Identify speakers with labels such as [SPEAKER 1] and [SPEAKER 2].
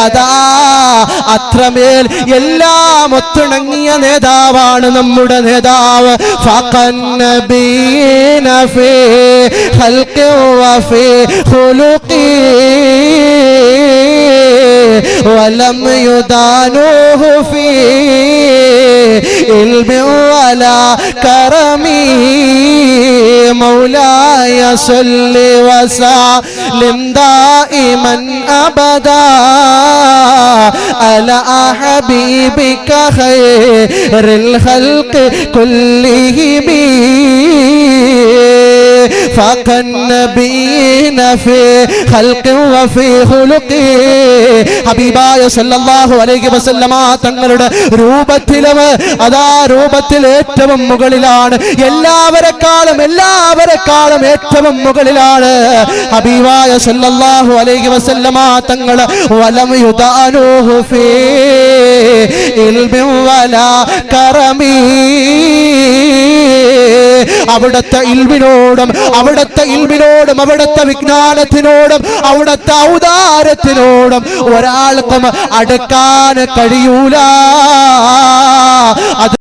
[SPEAKER 1] അതാ അത്രമേൽ എല്ലാം ഒത്തിണങ്ങിയ നേതാവാണ് നമ്മുടെ നേതാവ്. ഫഖൻ നബീന ഫീ ഖൽഖി വഫീ ഖുലുഖി വലം യുദാനുഹു ഫീ ഇൽമി വലാ കറമി മൗലായ സല്ലി വസല്ലിം ദായിമൻ അബദാ അലാ ഹബീബിക ഖൈറിൽ ഖൽഖി കുല്ലിഹിം ഫഖൻ നബീന ഫീ ഖൽഖി വഫീ ഖുലുഖി. ഹബീബായ സല്ലല്ലാഹു അലൈഹി വസല്ലമ തങ്ങളുടെ രൂപത്തിലും അതാ രൂപത്തിൽ ഏറ്റവും മുകളിലാണ്. എല്ലാവരെക്കാളും ഏറ്റവും മുകളിലാണ് ഹബീബായ സല്ലല്ലാഹു അലൈഹി വസല്ലമ തങ്ങൾ. വലം യുദാനുഹു ഫീ ഇൽമി വലാ കറമി. അവിടുത്തെ ഇൽമിനോടും അവിടുത്തെ വിജ്ഞാനത്തിനോടും അവിടുത്തെ ഔദാര്യത്തിനോടും ഒരാൾക്കും അടുക്കാൻ കഴിയൂല.